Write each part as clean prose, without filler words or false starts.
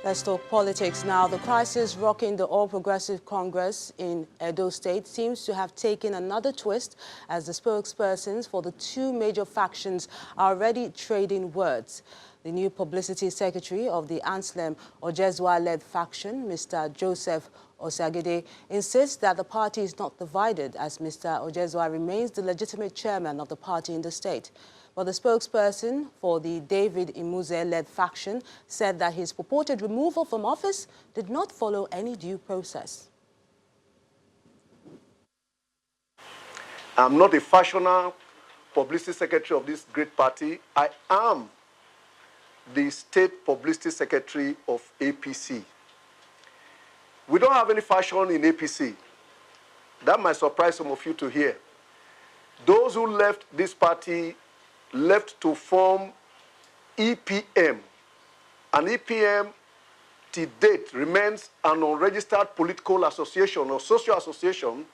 Let's talk politics now. The crisis rocking the All Progressive Congress in Edo State seems to have taken another twist as the spokespersons for the two major factions are already trading words. The new publicity secretary of the Anselm Ojezwa-led faction, Mr. Joseph Osagede, insists that the party is not divided as Mr. Ojezwa remains the legitimate chairman of the party in the state. But the spokesperson for the David Imuze-led faction said that his purported removal from office did not follow any due process. I'm not a fashioner publicity secretary of this great party. I am the state publicity secretary of APC. We don't have any fashion in APC. That might surprise some of you to hear. Those who left this party left to form EPM. And EPM, to date, remains an unregistered political association or social association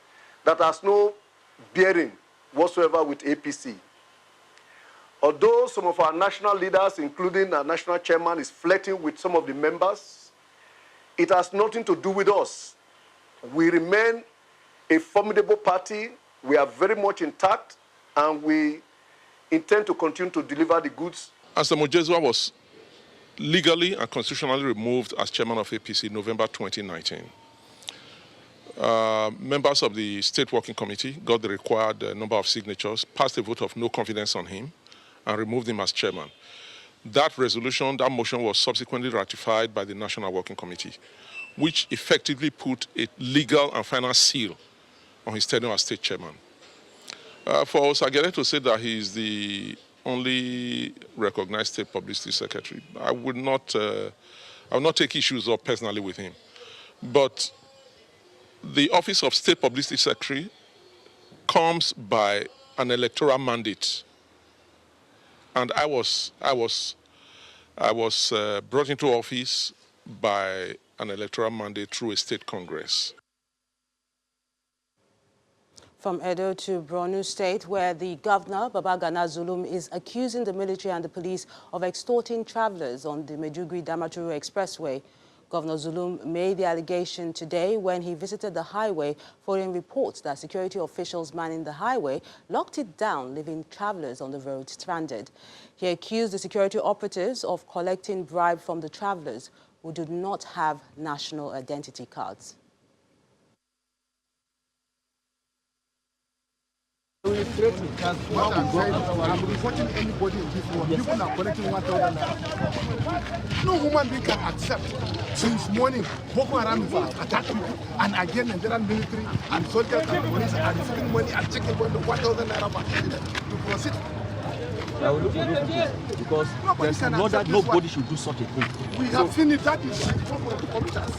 that has no bearing whatsoever with APC. Although some of our national leaders, including our national chairman, is flirting with some of the members, it has nothing to do with us. We remain a formidable party. We are very much intact, and we intend to continue to deliver the goods. Anselm Ojezwa was legally and constitutionally removed as chairman of APC in November 2019. Members of the State Working Committee got the required number of signatures, passed a vote of no confidence on him, and removed him as chairman. That resolution, that motion was subsequently ratified by the National Working Committee, which effectively put a legal and final seal on his tenure as state chairman. For Osagede to say that he is the only recognized state publicity secretary, I will not take issues up personally with him. But the office of state publicity secretary comes by an electoral mandate, and I was brought into office by an electoral mandate through a state congress. From Edo to Borno State, where the governor, Babagana Zulum, is accusing the military and the police of extorting travelers on the Maiduguri-Damaturu Expressway. Governor Zulum made the allegation today when he visited the highway following reports that security officials manning the highway locked it down, leaving travelers on the road stranded. He accused the security operatives of collecting bribe from the travelers who do not have national identity cards. I'm reporting anybody in this world. People are collecting 1,000 naira. No human being can accept. Since morning, Boko Haram is attacking people, and again, Nigerian military and soldiers and police are receiving money and checking 1,000 naira per incident to proceed. I will look into this because there's no that nobody should do such a thing. We have seen it. That is the commissioners.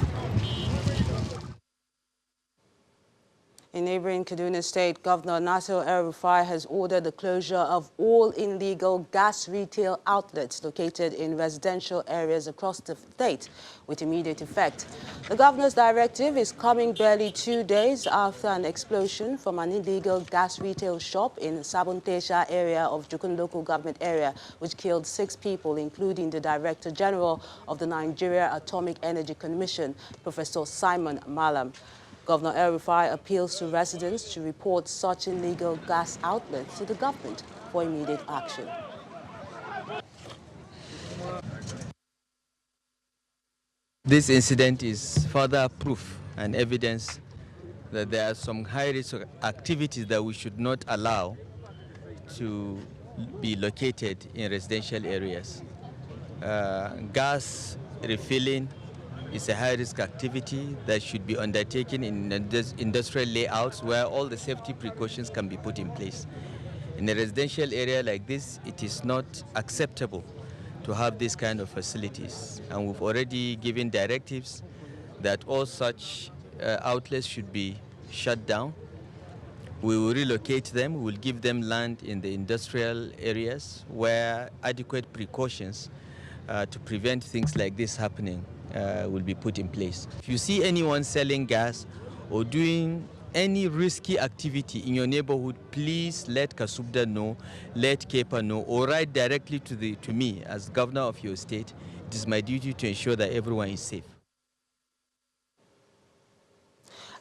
In neighboring Kaduna State, Governor Nasir El-Rufai has ordered the closure of all illegal gas retail outlets located in residential areas across the state with immediate effect. The governor's directive is coming barely 2 days after an explosion from an illegal gas retail shop in Sabuntesha area of Jukun local government area, which killed 6 people, including the Director General of the Nigeria Atomic Energy Commission, Professor Simon Malam. Governor El-Rufai appeals to residents to report such illegal gas outlets to the government for immediate action. This incident is further proof and evidence that there are some high-risk activities that we should not allow to be located in residential areas. Gas refilling is a high-risk activity that should be undertaken in industrial layouts where all the safety precautions can be put in place. In a residential area like this, it is not acceptable to have these kind of facilities. And we've already given directives that all such outlets should be shut down. We will relocate them. We will give them land in the industrial areas where adequate precautions to prevent things like this happening will be put in place. If you see anyone selling gas or doing any risky activity in your neighborhood, please let Kasubda know, let KEPA know, or write directly to me as governor of your state it is my duty to ensure that everyone is safe.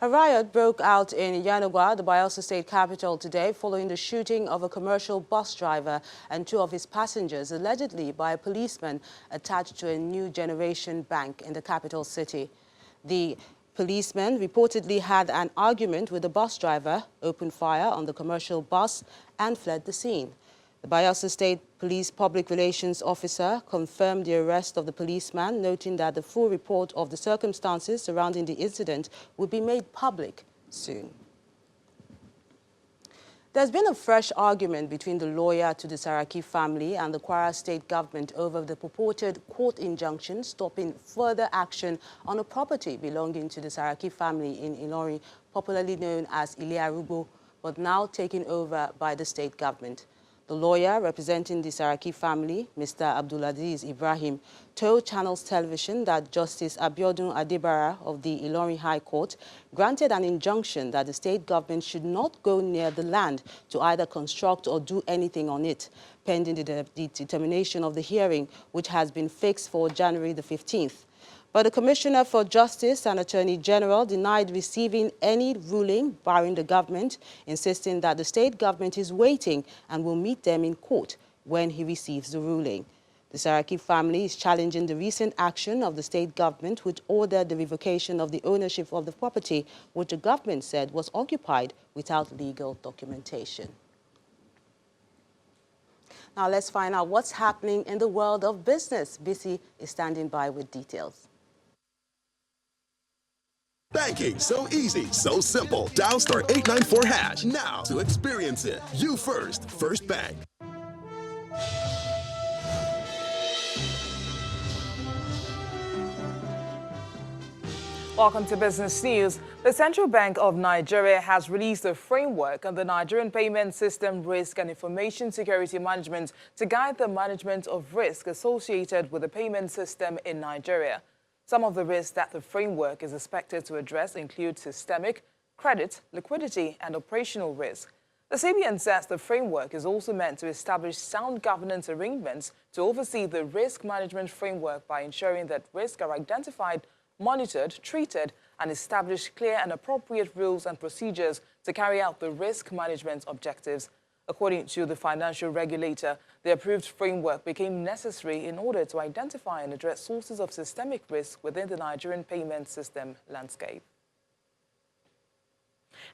A riot broke out in Yanagwa, the Bayelsa state capital, today following the shooting of a commercial bus driver and 2 of his passengers, allegedly by a policeman attached to a new generation bank in the capital city. The policeman reportedly had an argument with the bus driver, opened fire on the commercial bus, and fled the scene. The Bayelsa State Police Public Relations Officer confirmed the arrest of the policeman, noting that the full report of the circumstances surrounding the incident would be made public soon. There's been a fresh argument between the lawyer to the Saraki family and the Kwara state government over the purported court injunction stopping further action on a property belonging to the Saraki family in Ilorin, popularly known as Ile-Arugbo, but now taken over by the state government. The lawyer representing the Saraki family, Mr. Abdulaziz Ibrahim, told Channels Television that Justice Abiodun Adebara of the Ilorin High Court granted an injunction that the state government should not go near the land to either construct or do anything on it, pending the determination of the hearing, which has been fixed for January the 15th. But the Commissioner for Justice and Attorney General denied receiving any ruling barring the government, insisting that the state government is waiting and will meet them in court when he receives the ruling. The Saraki family is challenging the recent action of the state government, which ordered the revocation of the ownership of the property, which the government said was occupied without legal documentation. Now let's find out what's happening in the world of business. Bisi is standing by with details. Banking, so easy, so simple. Dial *894# now to experience it. You first, First Bank. Welcome to Business News. The Central Bank of Nigeria has released a framework on the Nigerian Payment System Risk and Information Security Management to guide the management of risk associated with the payment system in Nigeria. Some of the risks that the framework is expected to address include systemic, credit, liquidity, and operational risk. The CBN says the framework is also meant to establish sound governance arrangements to oversee the risk management framework by ensuring that risks are identified, monitored, treated, and establish clear and appropriate rules and procedures to carry out the risk management objectives. According to the financial regulator, the approved framework became necessary in order to identify and address sources of systemic risk within the Nigerian payment system landscape.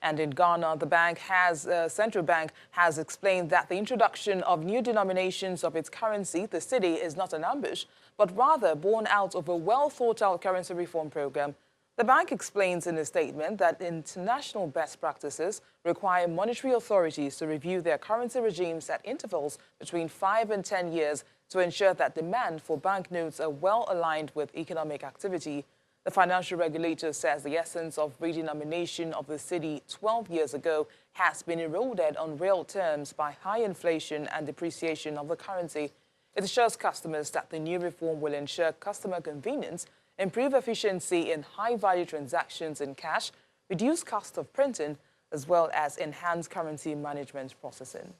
And in Ghana, the central bank has explained that the introduction of new denominations of its currency, the cedi, is not an ambush, but rather born out of a well-thought-out currency reform program. The bank explains in a statement that international best practices require monetary authorities to review their currency regimes at intervals between 5 and 10 years to ensure that demand for banknotes are well aligned with economic activity. The financial regulator says the essence of redenomination of the cedi 12 years ago has been eroded on real terms by high inflation and depreciation of the currency. It assures customers that the new reform will ensure customer convenience, improve efficiency in high-value transactions in cash, reduce cost of printing, as well as enhance currency management processing.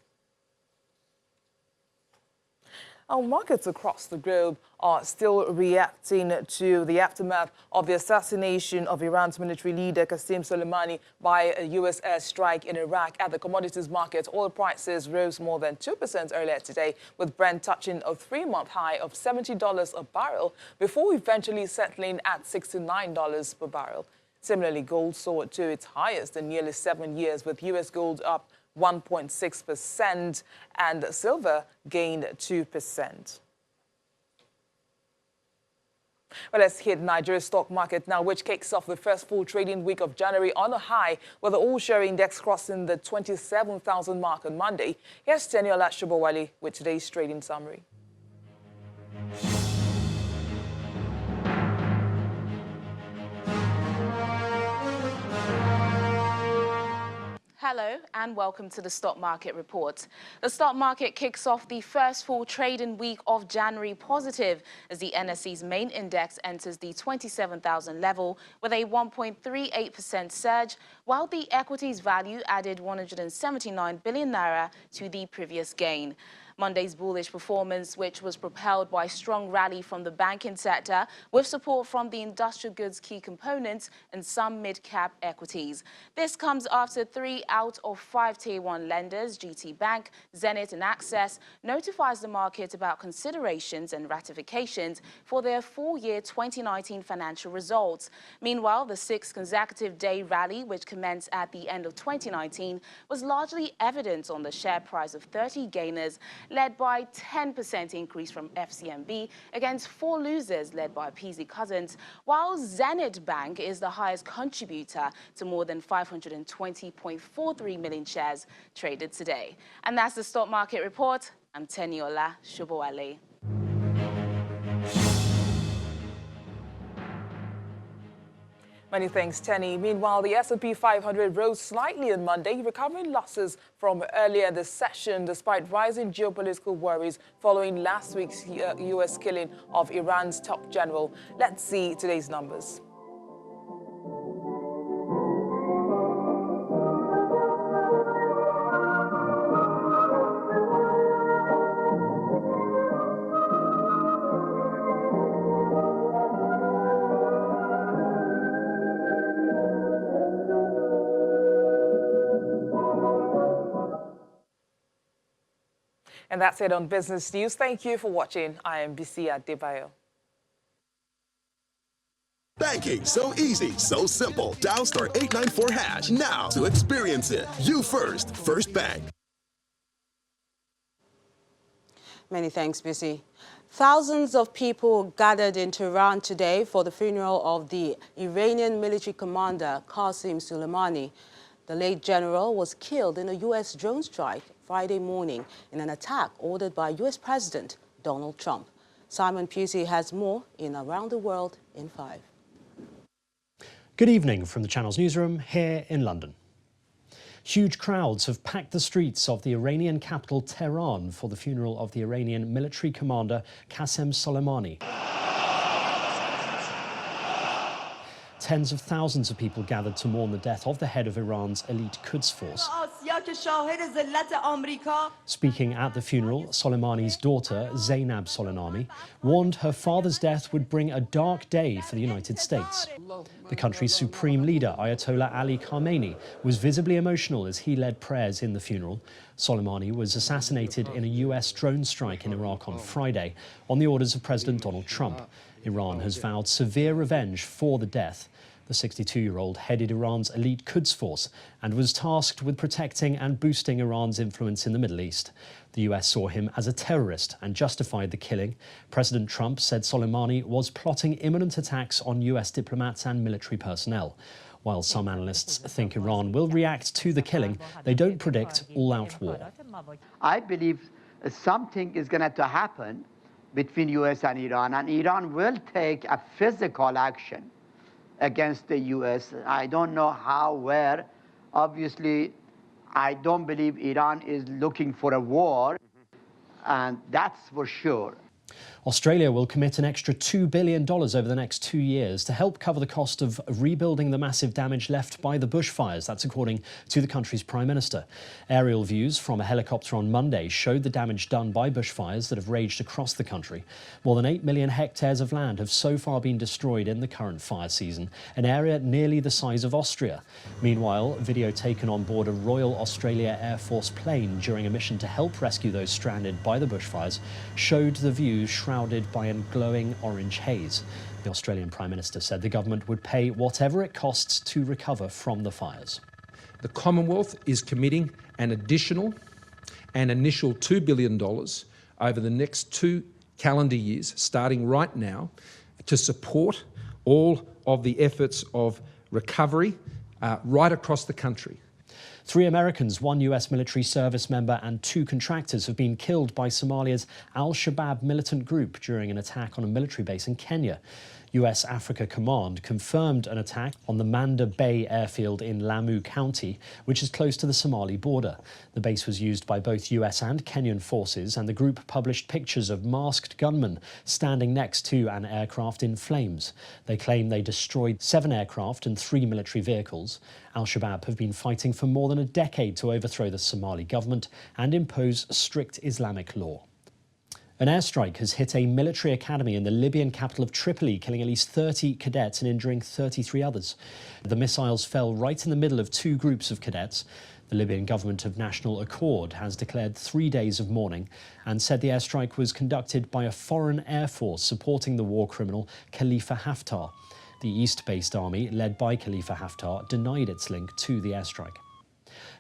Our markets across the globe are still reacting to the aftermath of the assassination of Iran's military leader Qasem Soleimani by a U.S. airstrike in Iraq. At the commodities market, oil prices rose more than 2% earlier today, with Brent touching a 3-month high of $70 a barrel before eventually settling at $69 per barrel. Similarly, gold soared to its highest in nearly 7 years, with U.S. gold up 1.6% and silver gained 2%. Well, let's hit Nigeria's stock market now, which kicks off the first full trading week of January on a high, with the all-share index crossing the 27,000 mark on Monday. Here's Teniola Shobowale with today's trading summary. Hello and welcome to the Stock Market Report. The stock market kicks off the first full trading week of January positive as the NSE's main index enters the 27,000 level with a 1.38% surge, while the equities value added 179 billion naira to the previous gain. Monday's bullish performance, which was propelled by a strong rally from the banking sector, with support from the industrial goods key components and some mid-cap equities. This comes after 3 out of 5 Tier 1 lenders, GT Bank, Zenith and Access, notifies the market about considerations and ratifications for their full-year 2019 financial results. Meanwhile, the 6th consecutive day rally, which commenced at the end of 2019, was largely evident on the share price of 30 gainers, led by 10% increase from FCMB against 4 losers led by PZ Cousins, while Zenith Bank is the highest contributor to more than 520.43 million shares traded today. And that's the stock market report. I'm Teniola Shubowale. Many thanks, Tenny. Meanwhile, the S&P 500 rose slightly on Monday, recovering losses from earlier this session despite rising geopolitical worries following last week's U.S. killing of Iran's top general. Let's see today's numbers. And that's it on Business News. Thank you for watching. I am Bisi Adebayo. Banking so easy, so simple. Dial *894# now to experience it. You first, First Bank. Many thanks, Bisi. Thousands of people gathered in Tehran today for the funeral of the Iranian military commander Qasem Soleimani. The late general was killed in a U.S. drone strike Friday morning in an attack ordered by U.S. President Donald Trump. Simon Pusey has more in Around the World in 5. Good evening from the Channel's newsroom here in London. Huge crowds have packed the streets of the Iranian capital Tehran for the funeral of the Iranian military commander Qasem Soleimani. Tens of thousands of people gathered to mourn the death of the head of Iran's elite Quds force. Speaking at the funeral, Soleimani's daughter, Zainab Soleimani, warned her father's death would bring a dark day for the United States. The country's supreme leader, Ayatollah Ali Khamenei, was visibly emotional as he led prayers in the funeral. Soleimani was assassinated in a US drone strike in Iraq on Friday on the orders of President Donald Trump. Iran has vowed severe revenge for the death. The 62-year-old headed Iran's elite Quds force and was tasked with protecting and boosting Iran's influence in the Middle East. The US saw him as a terrorist and justified the killing. President Trump said Soleimani was plotting imminent attacks on US diplomats and military personnel. While some analysts think Iran will react to the killing, they don't predict all-out war. I believe something is going to happen between US and Iran will take a physical action against the US. I don't know how, where. Obviously, I don't believe Iran is looking for a war, and that's for sure. Australia will commit an extra $2 billion over the next 2 years to help cover the cost of rebuilding the massive damage left by the bushfires. That's according to the country's Prime Minister. Aerial views from a helicopter on Monday showed the damage done by bushfires that have raged across the country. More than 8 million hectares of land have so far been destroyed in the current fire season, an area nearly the size of Austria. Meanwhile, video taken on board a Royal Australia Air Force plane during a mission to help rescue those stranded by the bushfires showed the views shrouded by a glowing orange haze. The Australian Prime Minister said the government would pay whatever it costs to recover from the fires. The Commonwealth is committing an initial $2 billion over the next 2 calendar years, starting right now, to support all of the efforts of recovery right across the country. 3 Americans, 1 US military service member and 2 contractors have been killed by Somalia's Al-Shabaab militant group during an attack on a military base in Kenya. US Africa Command confirmed an attack on the Manda Bay airfield in Lamu County, which is close to the Somali border. The base was used by both US and Kenyan forces, and the group published pictures of masked gunmen standing next to an aircraft in flames. They claim they destroyed 7 aircraft and 3 military vehicles. Al-Shabaab have been fighting for more than a decade to overthrow the Somali government and impose strict Islamic law. An airstrike has hit a military academy in the Libyan capital of Tripoli, killing at least 30 cadets and injuring 33 others. The missiles fell right in the middle of 2 groups of cadets. The Libyan government of national accord has declared 3 days of mourning and said the airstrike was conducted by a foreign air force supporting the war criminal Khalifa Haftar. The East-based army, led by Khalifa Haftar, denied its link to the airstrike.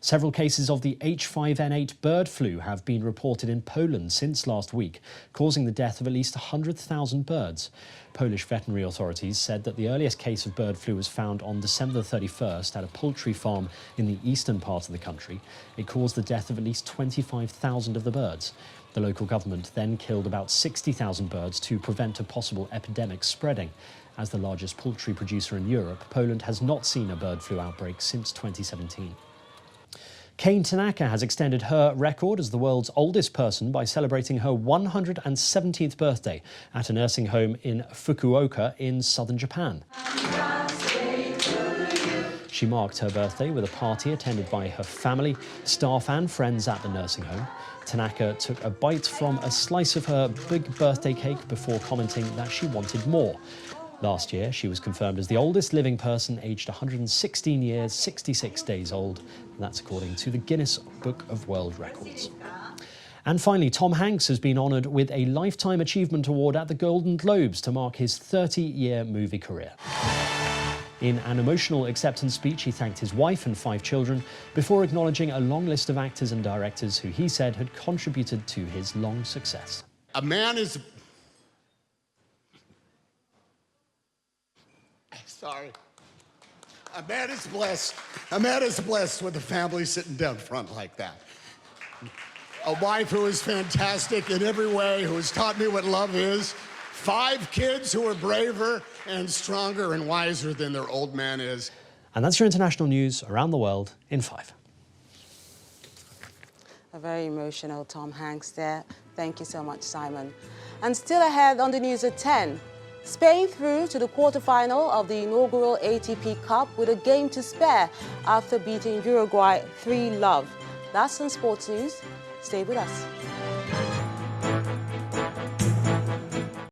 Several cases of the H5N8 bird flu have been reported in Poland since last week, causing the death of at least 100,000 birds. Polish veterinary authorities said that the earliest case of bird flu was found on December 31st at a poultry farm in the eastern part of the country. It caused the death of at least 25,000 of the birds. The local government then killed about 60,000 birds to prevent a possible epidemic spreading. As the largest poultry producer in Europe, Poland has not seen a bird flu outbreak since 2017. Kane Tanaka has extended her record as the world's oldest person by celebrating her 117th birthday at a nursing home in Fukuoka in southern Japan. She marked her birthday with a party attended by her family, staff and friends at the nursing home. Tanaka took a bite from a slice of her big birthday cake before commenting that she wanted more. Last year, she was confirmed as the oldest living person, aged 116 years, 66 days old. And that's according to the Guinness Book of World Records. And finally, Tom Hanks has been honoured with a Lifetime Achievement Award at the Golden Globes to mark his 30-year movie career. In an emotional acceptance speech, he thanked his wife and 5 children before acknowledging a long list of actors and directors who he said had contributed to his long success. A man is... Sorry. A man is blessed. A man is blessed with a family sitting down front like that. A wife who is fantastic in every way, who has taught me what love is. 5 kids who are braver and stronger and wiser than their old man is. And that's your international news around the world in 5. A very emotional Tom Hanks there. Thank you so much, Simon. And still ahead on the news at 10. Spain through to the quarter-final of the inaugural ATP Cup with a game to spare after beating Uruguay 3-0. That's on Sports News. Stay with us.